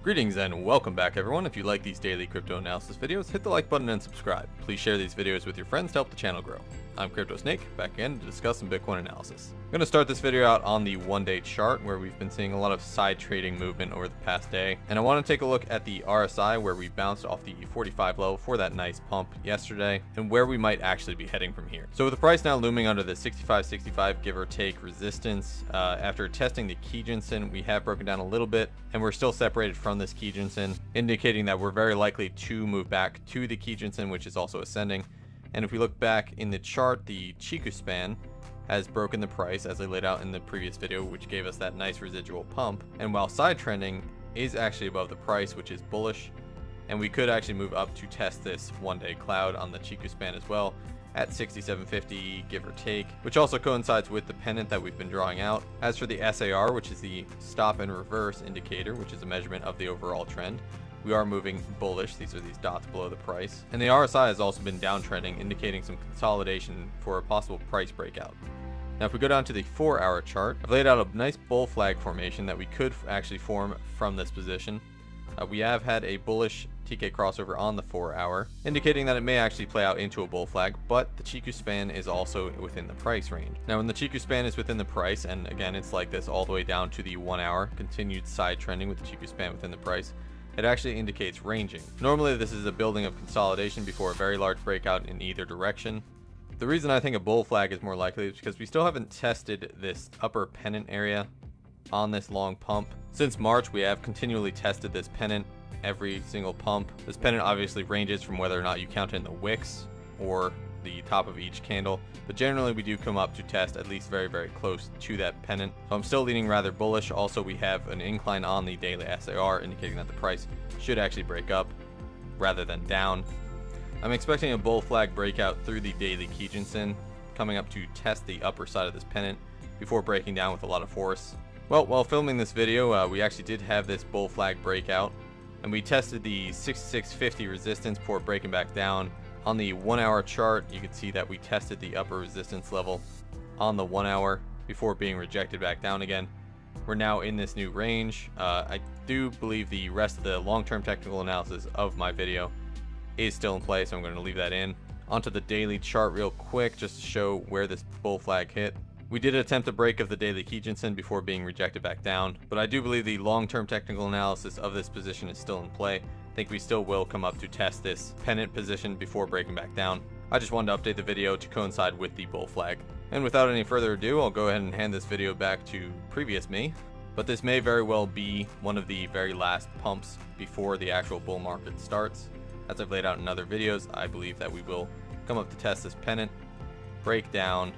Greetings and welcome back everyone. If you like these daily crypto analysis videos, hit the like button and subscribe. Please share these videos with your friends to help the channel grow. I'm Crypto Snake, back again to discuss some Bitcoin analysis. I'm going to start this video out on the one-day chart where we've been seeing a lot of side trading movement over the past day. And I want to take a look at the RSI where we bounced off the 45 level for that nice pump yesterday and where we might actually be heading from here. So with the price now looming under the 65.65 give or take resistance, after testing the Kijun-sen, we have broken down a little bit and we're still separated from this Kijun-sen, indicating that we're very likely to move back to the Kijun-sen, which is also ascending. And if we look back in the chart, the Chikou span has broken the price as I laid out in the previous video, which gave us that nice residual pump. And while side trending is actually above the price, which is bullish, and we could actually move up to test this one-day cloud on the Chikou span as well at 67.50 give or take, which also coincides with the pennant that we've been drawing out. As for the SAR, which is the stop and reverse indicator, which is a measurement of the overall trend, we are moving bullish. These are these dots below the price. And the RSI has also been downtrending, indicating some consolidation for a possible price breakout. Now if we go down to the 4-hour chart, I've laid out a nice bull flag formation that we could actually form from this position. We have had a bullish TK crossover on the 4-hour, indicating that it may actually play out into a bull flag, but the Chikou span is also within the price range. Now when the Chikou span is within the price, and again it's like this all the way down to the 1-hour, continued side trending with the Chikou span within the price, it actually indicates ranging. Normally this is a building of consolidation before a very large breakout in either direction. The reason I think a bull flag is more likely is because we still haven't tested this upper pennant area on this long pump. Since March, we have continually tested this pennant every single pump. This pennant obviously ranges from whether or not you count in the wicks or the top of each candle, but generally we do come up to test at least very, very close to that pennant. So I'm still leaning rather bullish. Also, we have an incline on the daily SAR indicating that the price should actually break up rather than down. I'm expecting a bull flag breakout through the daily Kijun-sen, coming up to test the upper side of this pennant before breaking down with a lot of force. Well, while filming this video, we actually did have this bull flag breakout, and we tested the 66.50 resistance before breaking back down. On the 1-hour chart, you can see that we tested the upper resistance level on the 1-hour before being rejected back down again. We're now in this new range. I do believe the rest of the long-term technical analysis of my video is still in place, so I'm going to leave that in. Onto the daily chart real quick, just to show where this bull flag hit. We did attempt a break of the daily Kijun-sen before being rejected back down, but I do believe the long-term technical analysis of this position is still in play. I think we still will come up to test this pennant position before breaking back down. I just wanted to update the video to coincide with the bull flag. And without any further ado, I'll go ahead and hand this video back to previous me. But this may very well be one of the very last pumps before the actual bull market starts. As I've laid out in other videos, I believe that we will come up to test this pennant, break down,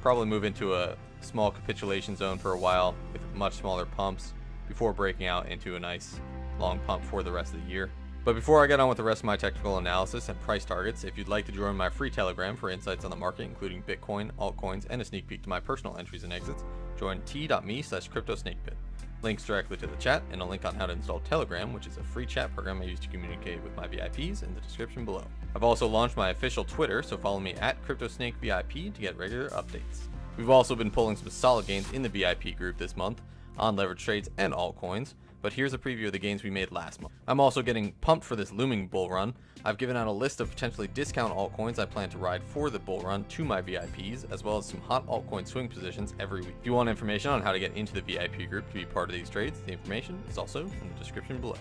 probably move into a small capitulation zone for a while with much smaller pumps before breaking out into a nice long pump for the rest of the year. But before I get on with the rest of my technical analysis and price targets, if you'd like to join my free Telegram for insights on the market, including Bitcoin, altcoins, and a sneak peek to my personal entries and exits, join t.me/cryptosnakepit. Links directly to the chat and a link on how to install Telegram, which is a free chat program I use to communicate with my VIPs, in the description below. I've also launched my official Twitter, so follow me at CryptoSnakeVIP to get regular updates. We've also been pulling some solid gains in the VIP group this month on leverage trades and altcoins, but here's a preview of the gains we made last month. I'm also getting pumped for this looming bull run. I've given out a list of potentially discount altcoins I plan to ride for the bull run to my VIPs, as well as some hot altcoin swing positions every week. If you want information on how to get into the VIP group to be part of these trades, the information is also in the description below.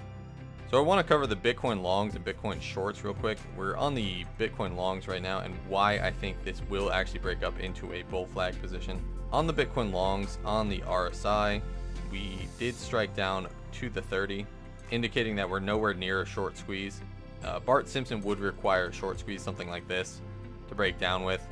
So I want to cover the Bitcoin longs and Bitcoin shorts real quick. We're on the Bitcoin longs right now and why I think this will actually break up into a bull flag position. On the Bitcoin longs, on the RSI, we did strike down to the 30, indicating that we're nowhere near a short squeeze. Bart Simpson would require a short squeeze, something like this, to break down with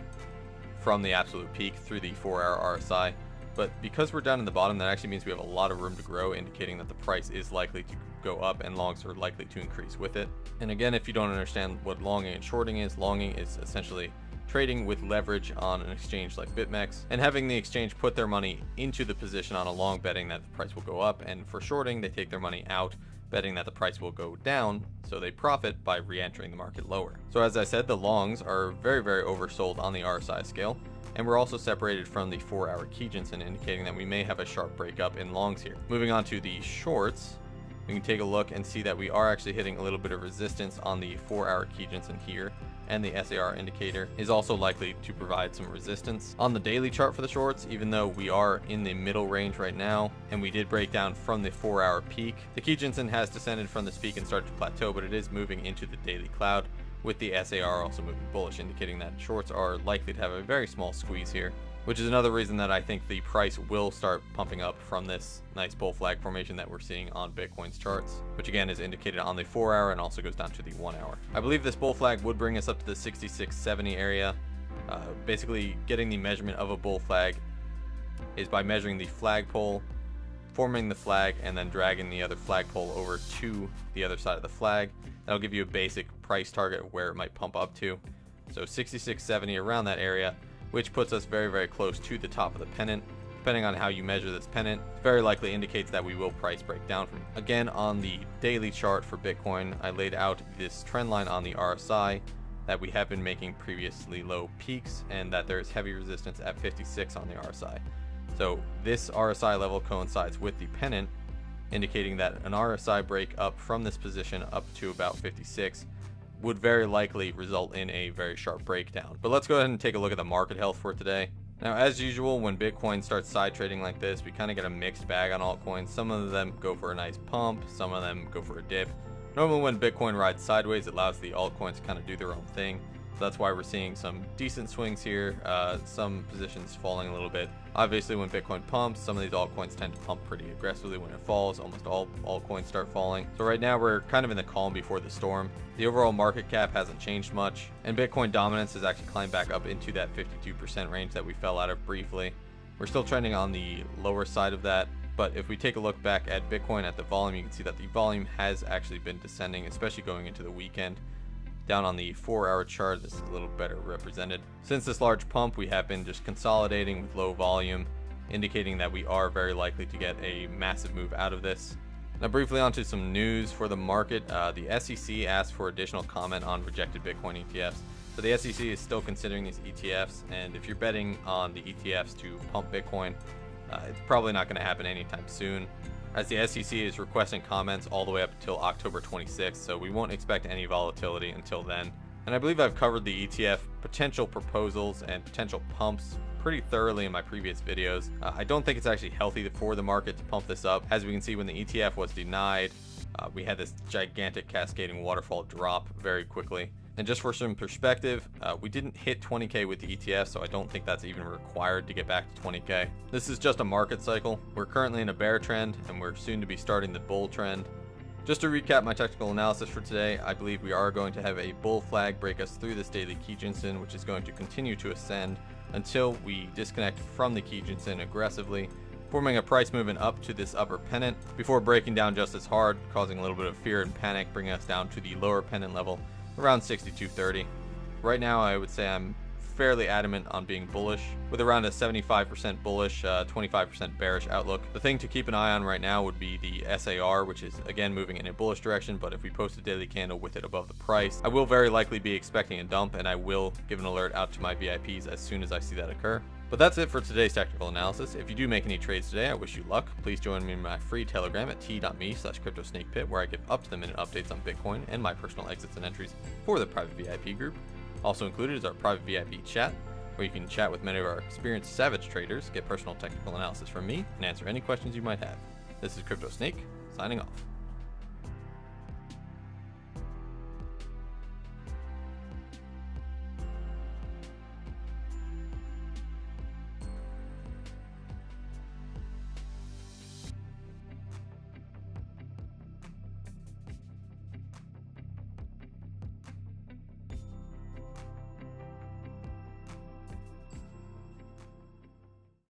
from the absolute peak through the 4-hour RSI. But because we're down in the bottom, that actually means we have a lot of room to grow, indicating that the price is likely to go up and longs are likely to increase with it. And again, if you don't understand what longing and shorting is, longing is essentially trading with leverage on an exchange like BitMEX and having the exchange put their money into the position on a long, betting that the price will go up, and for shorting they take their money out betting that the price will go down, so they profit by re-entering the market lower. So as I said, the longs are very, very oversold on the RSI scale, and we're also separated from the 4-hour Kijun-sen, indicating that we may have a sharp breakup in longs here. Moving on to the shorts, we can take a look and see that we are actually hitting a little bit of resistance on the 4-hour Kijun-sen here, and the SAR indicator is also likely to provide some resistance. On the daily chart for the shorts, even though we are in the middle range right now, and we did break down from the 4-hour peak, the Kijun-sen has descended from this peak and started to plateau, but it is moving into the daily cloud, with the SAR also moving bullish, indicating that shorts are likely to have a very small squeeze here, which is another reason that I think the price will start pumping up from this nice bull flag formation that we're seeing on Bitcoin's charts, which again is indicated on the 4-hour and also goes down to the 1-hour. I believe this bull flag would bring us up to the 6670 area. Basically, getting the measurement of a bull flag is by measuring the flagpole, forming the flag, and then dragging the other flagpole over to the other side of the flag. That'll give you a basic price target of where it might pump up to. So 6670 around that area, which puts us very, very close to the top of the pennant. Depending on how you measure this pennant, very likely indicates that we will price break down from it. Again, on the daily chart for Bitcoin, I laid out this trend line on the RSI that we have been making previously low peaks, and that there's heavy resistance at 56 on the RSI. So this RSI level coincides with the pennant, indicating that an RSI break up from this position up to about 56 would very likely result in a very sharp breakdown. But let's go ahead and take a look at the market health for today. Now, as usual, when Bitcoin starts side trading like this, we kind of get a mixed bag on altcoins. Some of them go for a nice pump, some of them go for a dip. Normally when Bitcoin rides sideways, it allows the altcoins to kind of do their own thing. So that's why we're seeing some decent swings here, some positions falling a little bit. Obviously, when Bitcoin pumps, some of these altcoins tend to pump pretty aggressively. When it falls, almost all altcoins start falling. So right now, we're kind of in the calm before the storm. The overall market cap hasn't changed much, and Bitcoin dominance has actually climbed back up into that 52% range that we fell out of briefly. We're still trending on the lower side of that, but if we take a look back at Bitcoin at the volume, you can see that the volume has actually been descending, especially going into the weekend. Down on the 4-hour chart, this is a little better represented. Since this large pump, we have been just consolidating with low volume, indicating that we are very likely to get a massive move out of this. Now briefly onto some news for the market. The SEC asked for additional comment on rejected Bitcoin ETFs. So the SEC is still considering these ETFs, and if you're betting on the ETFs to pump Bitcoin, it's probably not going to happen anytime soon, as the SEC is requesting comments all the way up until October 26th, so we won't expect any volatility until then. And I believe I've covered the ETF potential proposals and potential pumps pretty thoroughly in my previous videos. I don't think it's actually healthy for the market to pump this up. As we can see, when the ETF was denied, we had this gigantic cascading waterfall drop very quickly. And just for some perspective, we didn't hit 20K with the ETF, so I don't think that's even required to get back to 20K. This is just a market cycle. We're currently in a bear trend, and we're soon to be starting the bull trend. Just to recap my technical analysis for today, I believe we are going to have a bull flag break us through this daily Kijun-sen, which is going to continue to ascend until we disconnect from the Kijun-sen aggressively, forming a price movement up to this upper pennant before breaking down just as hard, causing a little bit of fear and panic, bringing us down to the lower pennant level around 6230. Right now, I would say I'm fairly adamant on being bullish, with around a 75% bullish, 25% bearish outlook. The thing to keep an eye on right now would be the SAR, which is again moving in a bullish direction, but if we post a daily candle with it above the price, I will very likely be expecting a dump, and I will give an alert out to my VIPs as soon as I see that occur. But that's it for today's technical analysis. If you do make any trades today, I wish you luck. Please join me in my free Telegram at t.me/CryptoSnakePit, where I give up-to-the-minute updates on Bitcoin and my personal exits and entries for the private VIP group. Also included is our private VIP chat, where you can chat with many of our experienced Savage traders, get personal technical analysis from me, and answer any questions you might have. This is CryptoSnake, signing off.